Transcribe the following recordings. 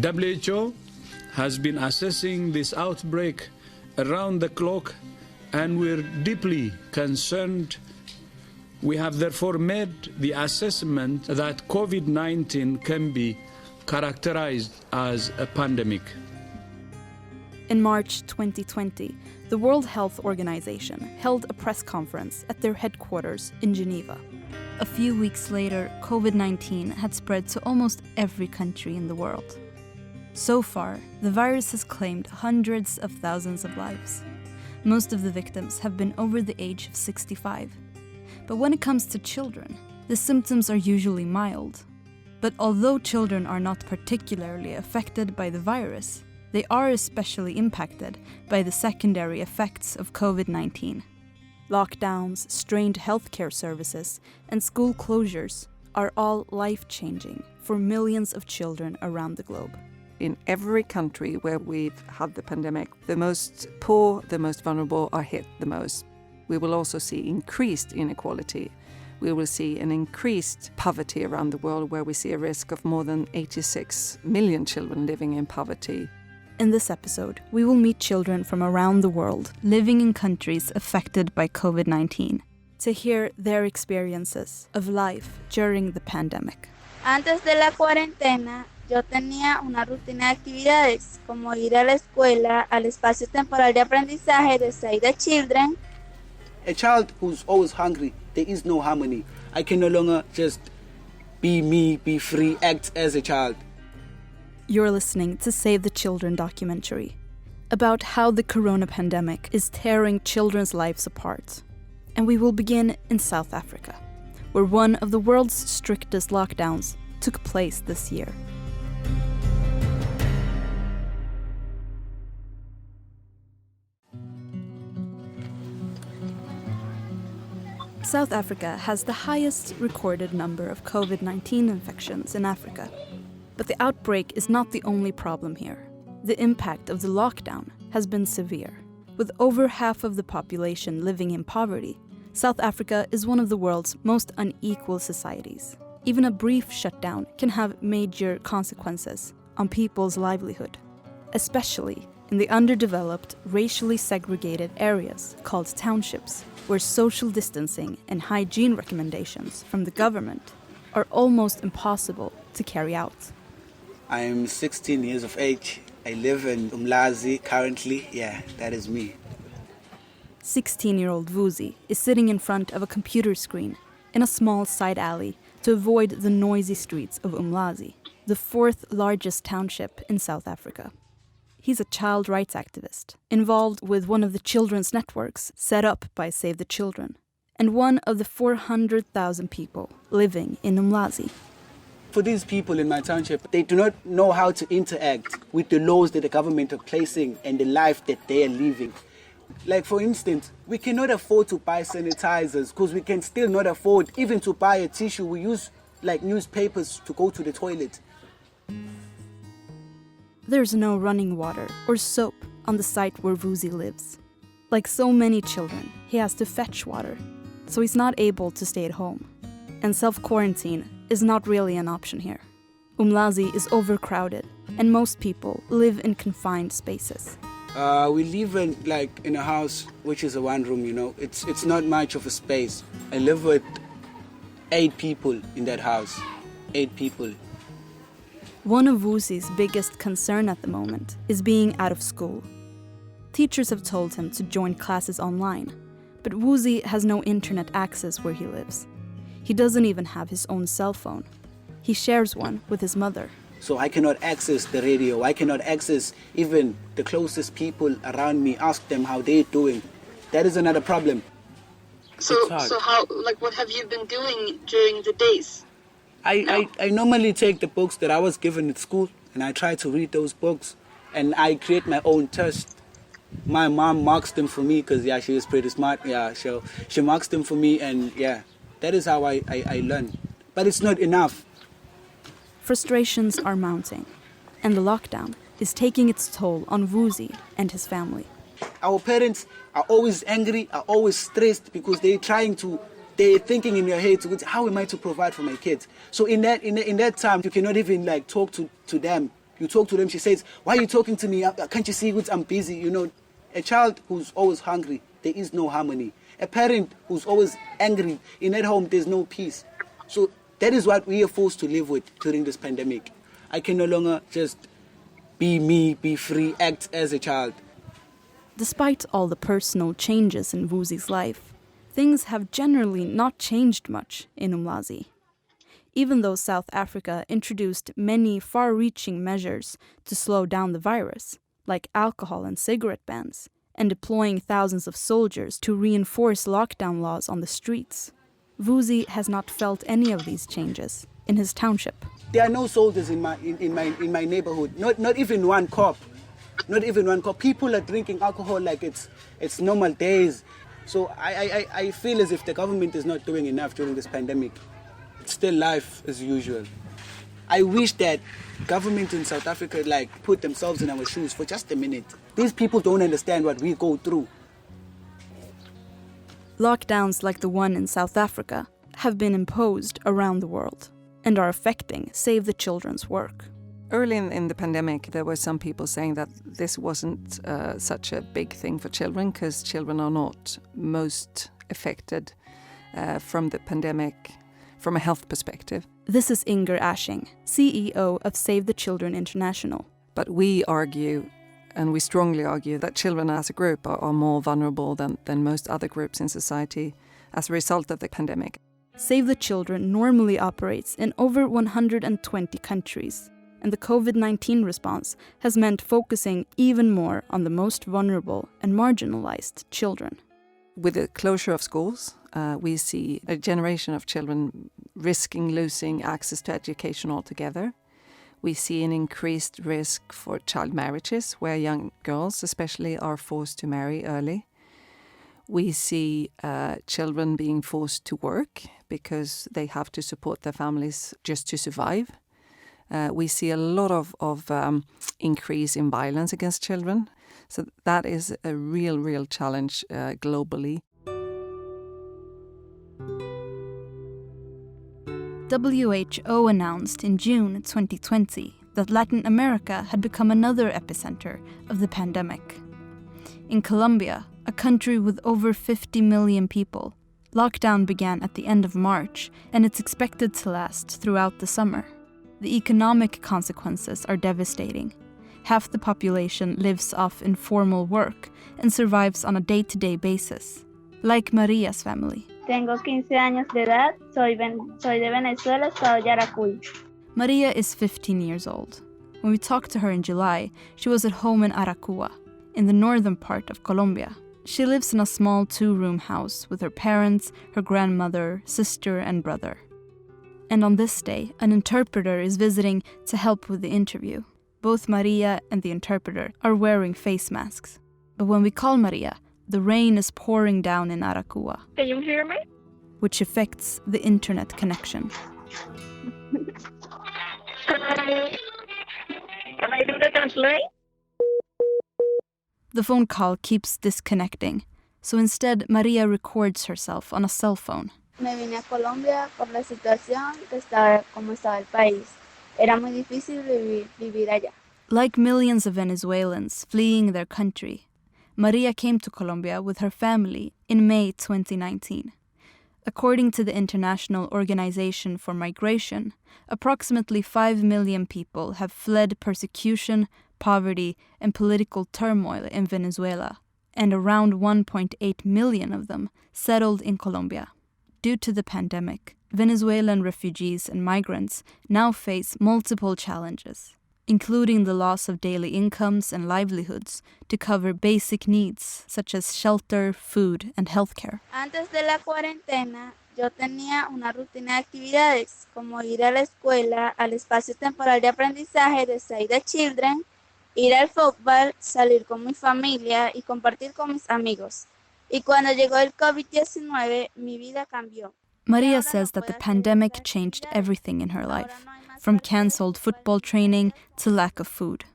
WHO has been assessing this outbreak around the clock, and we're deeply concerned. We have therefore made the assessment that COVID-19 can be characterized as a pandemic. In March 2020, the World Health Organization held a press conference at their headquarters in Geneva. A few weeks later, COVID-19 had spread to almost every country in the world. So far, the virus has claimed hundreds of thousands of lives. Most of the victims have been over the age of 65. But when it comes to children, the symptoms are usually mild. But although children are not particularly affected by the virus, they are especially impacted by the secondary effects of COVID-19. Lockdowns, strained healthcare services, and school closures are all life-changing for millions of children around the globe. In every country where we've had the pandemic, the most poor, the most vulnerable are hit the most. We will also see increased inequality. We will see an increased poverty around the world, where we see a risk of more than 86 million children living in poverty. In this episode, we will meet children from around the world living in countries affected by COVID-19 to hear their experiences of life during the pandemic. Antes de la cuarentena, yo tenía una rutina de actividades, como ir a la escuela, al espacio temporal de aprendizaje de Save the Children. A child who's always hungry, there is no harmony. I can no longer just be me, be free, act as a child. You're listening to Save the Children documentary about how the Corona pandemic is tearing children's lives apart. And we will begin in South Africa, where one of the world's strictest lockdowns took place this year. South Africa has the highest recorded number of COVID-19 infections in Africa. But the outbreak is not the only problem here. The impact of the lockdown has been severe. With over half of the population living in poverty, South Africa is one of the world's most unequal societies. Even a brief shutdown can have major consequences on people's livelihood, especially in the underdeveloped, racially segregated areas called townships, where social distancing and hygiene recommendations from the government are almost impossible to carry out. I'm 16 years of age. I live in Umlazi currently. Yeah, that is me. 16-year-old Vuzi is sitting in front of a computer screen in a small side alley to avoid the noisy streets of Umlazi, the fourth largest township in South Africa. He's a child rights activist, involved with one of the children's networks set up by Save the Children, and one of the 400,000 people living in Umlazi. For these people in my township, they do not know how to interact with the laws that the government are placing and the life that they are living. Like, for instance, we cannot afford to buy sanitizers because we can still not afford even to buy a tissue. We use like newspapers to go to the toilet. There's no running water or soap on the site where Vuzi lives. Like so many children, he has to fetch water, so he's not able to stay at home. And self-quarantine is not really an option here. Umlazi is overcrowded, and most people live in confined spaces. We live in a house which is a one room, you know. It's not much of a space. I live with 8 people in that house. 8 people. One of Vuzi's biggest concern at the moment is being out of school. Teachers have told him to join classes online, but Vuzi has no internet access where he lives. He doesn't even have his own cell phone. He shares one with his mother. So I cannot access the radio. I cannot access even the closest people around me, ask them how they're doing. That is another problem. So how, what have you been doing during the days? I normally take the books that I was given at school and I try to read those books and I create my own test. My mom marks them for me because, she was pretty smart. So she marks them for me and, that is how I learn. But it's not enough. Frustrations are mounting, and the lockdown is taking its toll on Vuzi and his family. Our parents are always angry, are always stressed because they're thinking in their heads, how am I to provide for my kids? So in that time, you cannot even talk to them You talk to them, she says, why are you talking to me? Can't you see what I'm busy? You know, a child who's always hungry, there is no harmony. A parent who's always angry, in that home, there's no peace. So that is what we are forced to live with during this pandemic. I can no longer just be me, be free, act as a child. Despite all the personal changes in Vuzi's life, things have generally not changed much in Umlazi. Even though South Africa introduced many far-reaching measures to slow down the virus, like alcohol and cigarette bans, and deploying thousands of soldiers to reinforce lockdown laws on the streets, Vuzi has not felt any of these changes in his township. There are no soldiers in my neighborhood, not even one cop. Not even one cop. People are drinking alcohol like it's normal days. So I feel as if the government is not doing enough during this pandemic. It's still life as usual. I wish that government in South Africa put themselves in our shoes for just a minute. These people don't understand what we go through. Lockdowns like the one in South Africa have been imposed around the world and are affecting Save the Children's work. Early in the pandemic, there were some people saying that this wasn't such a big thing for children because children are not most affected from the pandemic from a health perspective. This is Inger Ashing, CEO of Save the Children International. But we argue, and we strongly argue, that children as a group are more vulnerable than most other groups in society as a result of the pandemic. Save the Children normally operates in over 120 countries, and the COVID-19 response has meant focusing even more on the most vulnerable and marginalized children. With the closure of schools, we see a generation of children risking losing access to education altogether. We see an increased risk for child marriages, where young girls especially are forced to marry early. We see children being forced to work because they have to support their families just to survive. We see a lot of increase in violence against children. So that is a real challenge globally. WHO announced in June 2020 that Latin America had become another epicenter of the pandemic. In Colombia, a country with over 50 million people, lockdown began at the end of March, and it's expected to last throughout the summer. The economic consequences are devastating. Half the population lives off informal work and survives on a day-to-day basis, like Maria's family. Tengo 15 años de edad, soy de Venezuela, estado Yaracuy. Maria is 15 years old. When we talked to her in July, she was at home in Aracua, in the northern part of Colombia. She lives in a small 2-room house with her parents, her grandmother, sister, and brother. And on this day, an interpreter is visiting to help with the interview. Both Maria and the interpreter are wearing face masks. But when we call Maria, the rain is pouring down in Aracua. Can you hear me? Which affects the internet connection. Can I do the translate? The phone call keeps disconnecting, so instead Maria records herself on a cell phone. Me vine a Colombia por la situación que estaba como estaba el país. Era muy difícil vivir allá. Like millions of Venezuelans fleeing their country, Maria came to Colombia with her family in May 2019. According to the International Organization for Migration, approximately 5 million people have fled persecution, poverty, and political turmoil in Venezuela, and around 1.8 million of them settled in Colombia. Due to the pandemic, Venezuelan refugees and migrants now face multiple challenges, including the loss of daily incomes and livelihoods to cover basic needs such as shelter, food, and healthcare. Antes de la cuarentena, yo tenía una rutina de actividades, como ir a la escuela, al espacio temporal de aprendizaje de Save the Children, ir al fútbol, salir con mi familia y compartir con mis amigos. Y cuando llegó el COVID-19, mi vida cambió. Maria says that the pandemic changed everything in her life, from cancelled football training to lack of food.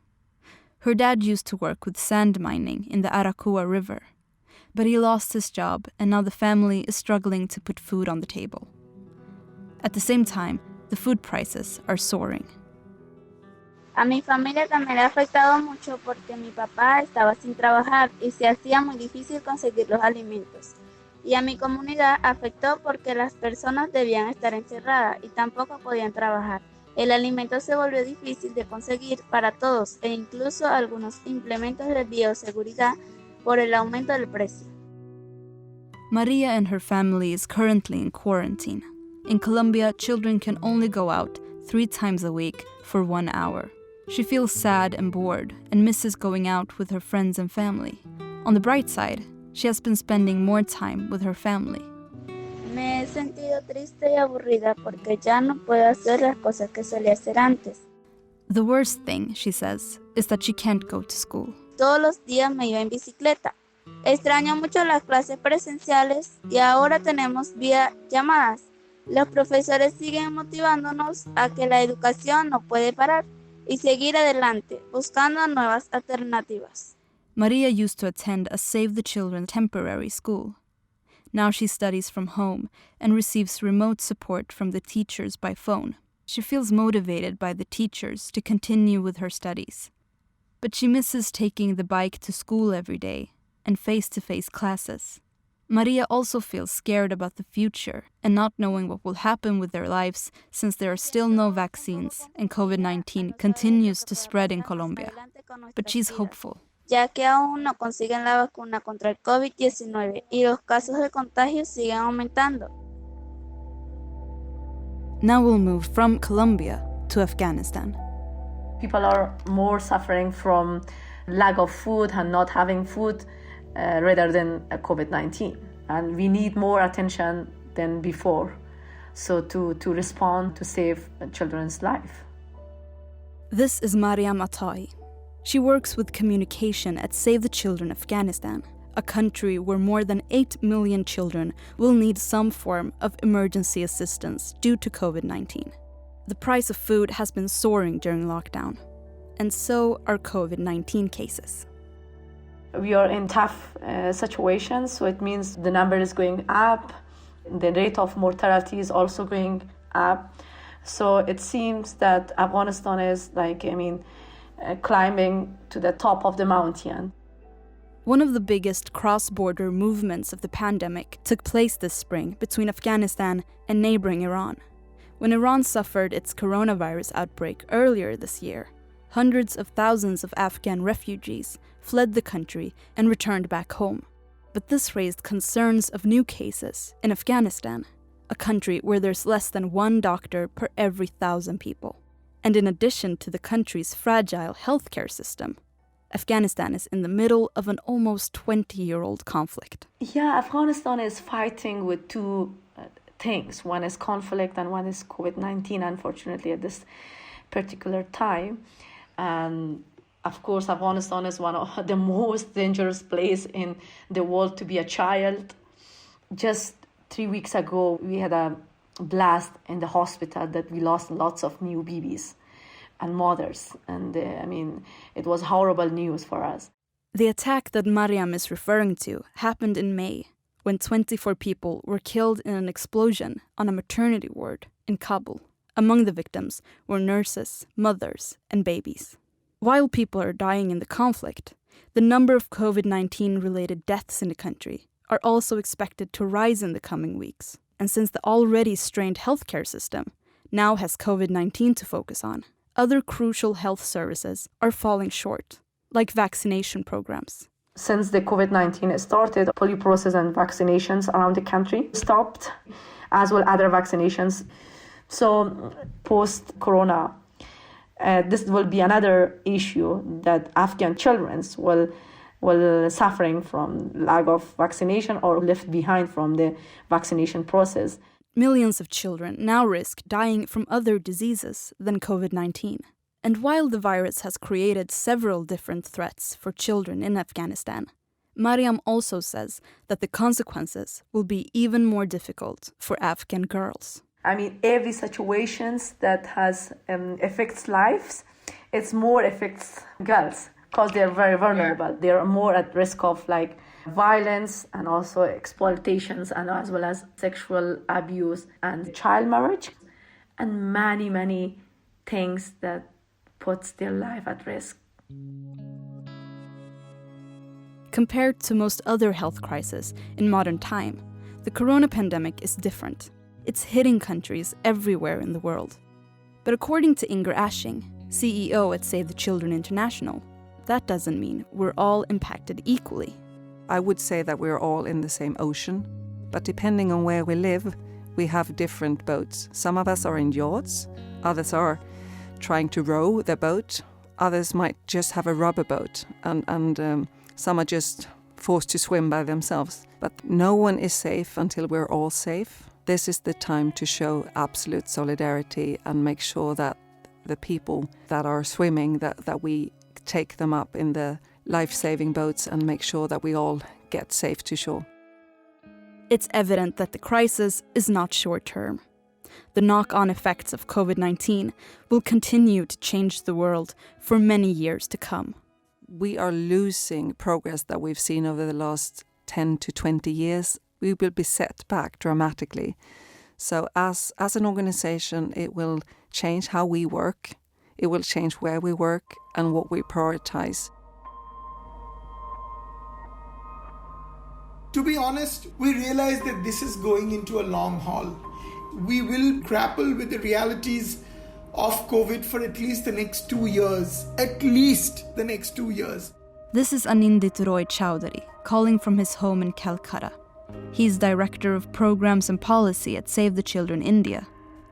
Her dad used to work with sand mining in the Aracua River, but he lost his job and now the family is struggling to put food on the table. At the same time, the food prices are soaring. A mi familia también le ha afectado mucho porque mi papá estaba sin trabajar y se hacía muy difícil conseguir los alimentos. Y a mi comunidad afectó porque las personas debían estar encerradas y tampoco podían trabajar. El alimento se volvió difícil de conseguir para todos e incluso algunos implementos de bioseguridad por el aumento del precio. Maria and her family is currently in quarantine. In Colombia, children can only go out 3 times a week for 1 hour. She feels sad and bored and misses going out with her friends and family. On the bright side, she has been spending more time with her family. Me he sentido triste y aburrida porque ya no puedo hacer las cosas que solía hacer antes. The worst thing, she says, is that she can't go to school. Todos los días me iba en bicicleta. Extraño mucho las clases presenciales y ahora tenemos vía llamadas. Los profesores siguen motivándonos a que la educación no puede parar y seguir adelante, buscando nuevas alternativas. Maria used to attend a Save the Children temporary school. Now she studies from home and receives remote support from the teachers by phone. She feels motivated by the teachers to continue with her studies. But she misses taking the bike to school every day and face-to-face classes. Maria also feels scared about the future and not knowing what will happen with their lives since there are still no vaccines and COVID-19 continues to spread in Colombia. But she's hopeful. Ya que aún no consiguen la vacuna contra el COVID-19 y los casos de contagio siguen aumentando. Now we'll move from Colombia to Afghanistan. People are more suffering from lack of food and not having food rather than COVID-19. And we need more attention than before, so to respond to save children's life. This is Mariam Atai. She works with communication at Save the Children Afghanistan, a country where more than 8 million children will need some form of emergency assistance due to COVID-19. The price of food has been soaring during lockdown, and so are COVID-19 cases. We are in tough situations, so it means the number is going up, the rate of mortality is also going up. So it seems that Afghanistan is climbing to the top of the mountain. One of the biggest cross-border movements of the pandemic took place this spring between Afghanistan and neighboring Iran. When Iran suffered its coronavirus outbreak earlier this year, hundreds of thousands of Afghan refugees fled the country and returned back home. But this raised concerns of new cases in Afghanistan, a country where there's less than 1 doctor per every 1,000 people. And in addition to the country's fragile healthcare system, Afghanistan is in the middle of an almost 20-year-old conflict. Yeah, Afghanistan is fighting with 2 things. One is conflict and one is COVID-19, unfortunately, at this particular time. And of course, Afghanistan is one of the most dangerous places in the world to be a child. Just 3 weeks ago, we had a blast in the hospital that we lost lots of new babies and mothers. And it was horrible news for us. The attack that Mariam is referring to happened in May, when 24 people were killed in an explosion on a maternity ward in Kabul. Among the victims were nurses, mothers, and babies. While people are dying in the conflict, the number of COVID-19 related deaths in the country are also expected to rise in the coming weeks. And since the already strained healthcare system now has COVID-19 to focus on, other crucial health services are falling short, like vaccination programs. Since the COVID-19 started, polio process and vaccinations around the country stopped, as well other vaccinations. So post-corona, this will be another issue that Afghan children will suffering from lack of vaccination or left behind from the vaccination process. Millions of children now risk dying from other diseases than COVID-19. And while the virus has created several different threats for children in Afghanistan, Mariam also says that the consequences will be even more difficult for Afghan girls. Every situation that has affects lives, it's more affects girls because they're very vulnerable. They're more at risk of violence and also exploitations, and as well as sexual abuse and child marriage, and many things that puts their life at risk. Compared to most other health crises in modern time, the corona pandemic is different. It's hitting countries everywhere in the world. But according to Inger Ashing, CEO at Save the Children International, that doesn't mean we're all impacted equally. I would say that we're all in the same ocean, but depending on where we live, we have different boats. Some of us are in yachts, others are trying to row their boat, others might just have a rubber boat, and some are just forced to swim by themselves. But no one is safe until we're all safe. This is the time to show absolute solidarity and make sure that the people that are swimming, that we take them up in the life-saving boats and make sure that we all get safe to shore. It's evident that the crisis is not short-term. The knock-on effects of COVID-19 will continue to change the world for many years to come. We are losing progress that we've seen over the last 10 to 20 years. We will be set back dramatically. So as an organization, it will change how we work, it will change where we work and what we prioritize. To be honest, we realize that this is going into a long haul. We will grapple with the realities of COVID for at least the next 2 years. At least the next 2 years. This is Anindit Roy Chowdhury, calling from his home in Calcutta. He's Director of Programs and Policy at Save the Children India,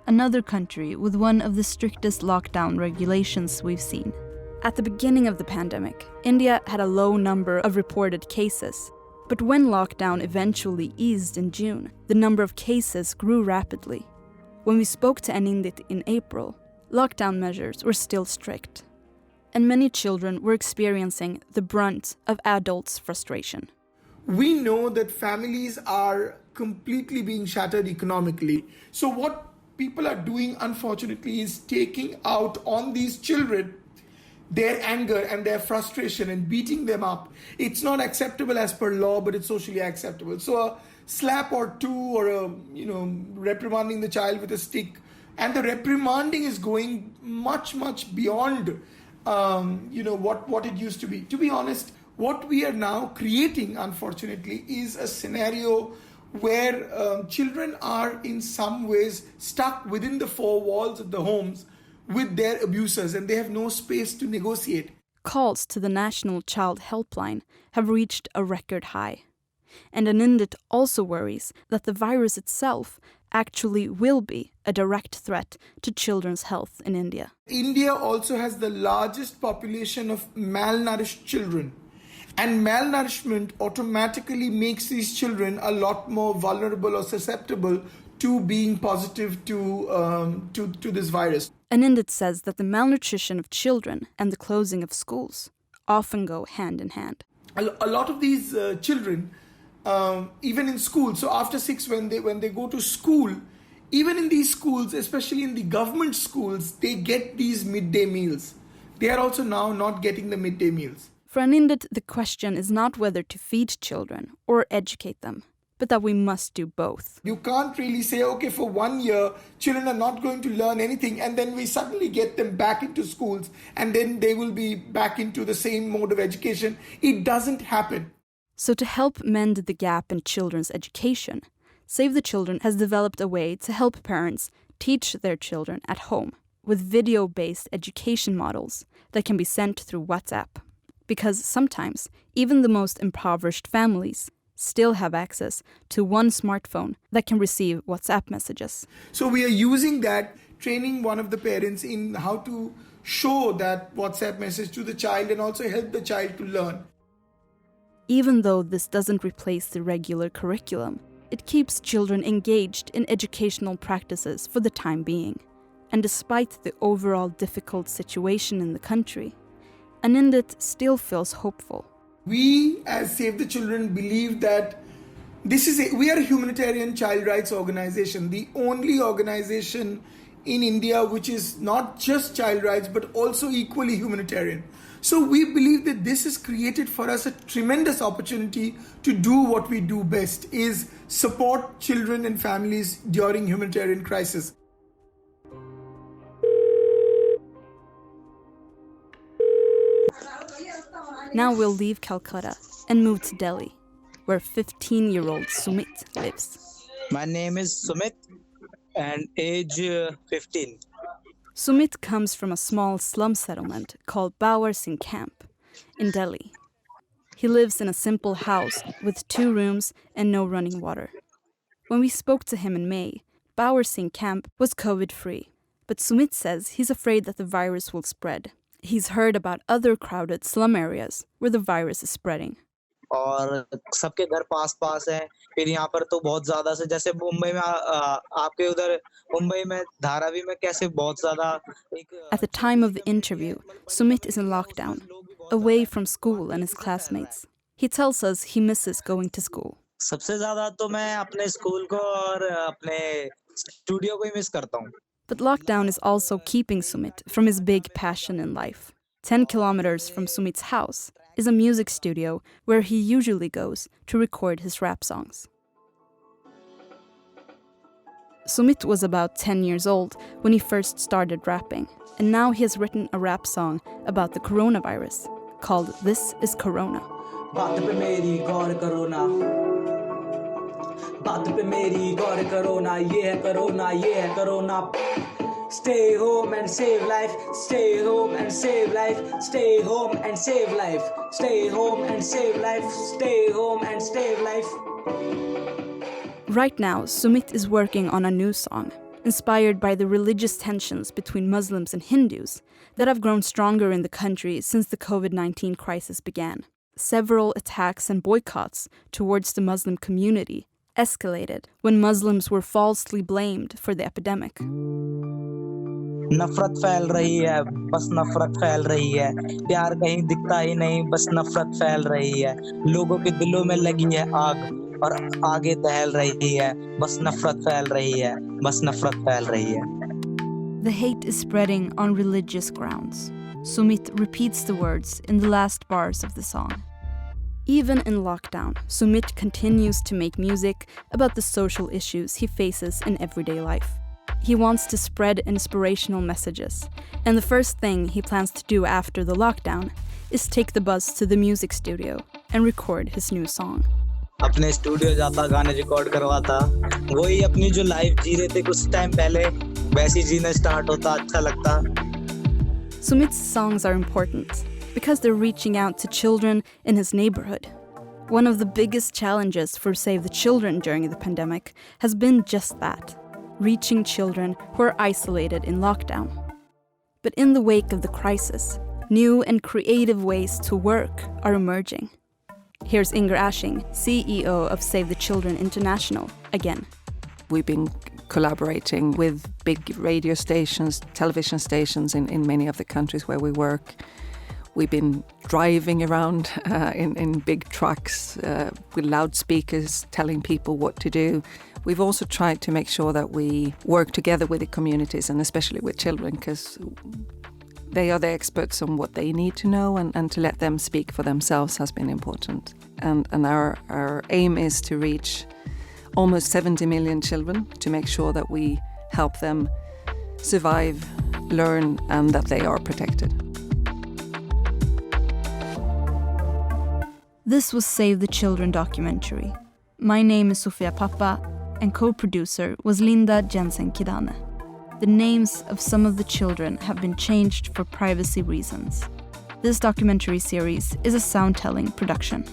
another country with one of the strictest lockdown regulations we've seen. At the beginning of the pandemic, India had a low number of reported cases. But when lockdown eventually eased in June, the number of cases grew rapidly. When we spoke to Anindit in April, lockdown measures were still strict. And many children were experiencing the brunt of adults' frustration. We know that families are completely being shattered economically. So what people are doing, unfortunately, is taking out on these children their anger and their frustration and beating them up. It's not acceptable as per law, but it's socially acceptable. So a slap or two, or reprimanding the child with a stick, and the reprimanding is going much beyond what it used to be. To be honest, what we are now creating, unfortunately, is a scenario where children are in some ways stuck within the four walls of the homes with their abusers, and they have no space to negotiate. Calls to the National Child Helpline have reached a record high. And Anindit also worries that the virus itself actually will be a direct threat to children's health in India. India also has the largest population of malnourished children. And malnourishment automatically makes these children a lot more vulnerable or susceptible to being positive to this virus. Anindit says that the malnutrition of children and the closing of schools often go hand in hand. A lot of these children, even in school, so after 6 when they go to school, even in these schools, especially in the government schools, they get these midday meals. They are also now not getting the midday meals. For Anindit, the question is not whether to feed children or educate them, but that we must do both. You can't really say, okay, for 1 year, children are not going to learn anything, and then we suddenly get them back into schools, and then they will be back into the same mode of education. It doesn't happen. So to help mend the gap in children's education, Save the Children has developed a way to help parents teach their children at home with video-based education models that can be sent through WhatsApp. Because sometimes, even the most impoverished families still have access to one smartphone that can receive WhatsApp messages. So we are using that, training one of the parents in how to show that WhatsApp message to the child and also help the child to learn. Even though this doesn't replace the regular curriculum, it keeps children engaged in educational practices for the time being. And despite the overall difficult situation in the country, Anindit still feels hopeful. We, as Save the Children, believe that we are a humanitarian child rights organization, the only organization in India which is not just child rights but also equally humanitarian. So we believe that this has created for us a tremendous opportunity to do what we do best, is support children and families during humanitarian crisis. Now we'll leave Calcutta and move to Delhi, where 15-year-old Sumit lives. My name is Sumit and age 15. Sumit comes from a small slum settlement called Bawar Singh Camp in Delhi. He lives in a simple house with 2 rooms and no running water. When we spoke to him in May, Bawar Singh Camp was COVID-free. But Sumit says he's afraid that the virus will spread. He's heard about other crowded slum areas where the virus is spreading. और सबके घर पास हैं फिर यहाँ पर तो बहुत ज्यादा से जैसे मुंबई में आपके उधर मुंबई में धारावी में कैसे बहुत ज्यादा At the time of the interview, Sumit is in lockdown, away from school and his classmates. He tells us he misses going to school. सबसे ज्यादा तो मैं अपने स्कूल को और अपने स्टूडियो को ही मिस करता हूँ. But lockdown is also keeping Sumit from his big passion in life. 10 kilometers from Sumit's house is a music studio where he usually goes to record his rap songs. Sumit was about 10 years old when he first started rapping, and now he has written a rap song about the coronavirus called This is Corona. बात पे मेरी गौर करो ना, बात पे मेरी गौर करो ना, ये है corona. Stay home and save life, stay home and save life, stay home and save life, stay home and save life, stay home and save life. Right now, Sumit is working on a new song, inspired by the religious tensions between Muslims and Hindus that have grown stronger in the country since the COVID-19 crisis began. Several attacks and boycotts towards the Muslim community escalated when Muslims were falsely blamed for the epidemic. नफरत फैल रही है, बस नफरत फैल रही है, प्यार कहीं दिखता ही नहीं, बस नफरत फैल रही है, लोगों के दिलों में लगी है आग और आगे दहल रही है, बस नफरत फैल रही है, बस नफरत फैल रही है. The hate is spreading on religious grounds. Sumit repeats the words in the last bars of the song. Even in lockdown, Sumit continues to make music about the social issues he faces in everyday life. He wants to spread inspirational messages, and the first thing he plans to do after the lockdown is take the bus to the music studio and record his new song. अपने studio जाता, गाने record करवाता, वही अपनी जो life जी रहे थे कुछ टाइम पहले वैसी जीना स्टार्ट होता, अच्छा लगता. Sumit's songs are important because they're reaching out to children in his neighborhood. One of the biggest challenges for Save the Children during the pandemic has been just that, reaching children who are isolated in lockdown. But in the wake of the crisis, new and creative ways to work are emerging. Here's Inger Ashing, CEO of Save the Children International, again. We've been collaborating with big radio stations, television stations in many of the countries where we work. We've been driving around in big trucks with loudspeakers telling people what to do. We've also tried to make sure that we work together with the communities and especially with children because they are the experts on what they need to know and to let them speak for themselves has been important. And our aim is to reach almost 70 million children to make sure that we help them survive, learn, and that they are protected. This was Save the Children documentary. My name is Sofia Pappa, and co-producer was Linda Jensen-Kidane. The names of some of the children have been changed for privacy reasons. This documentary series is a Soundtelling production.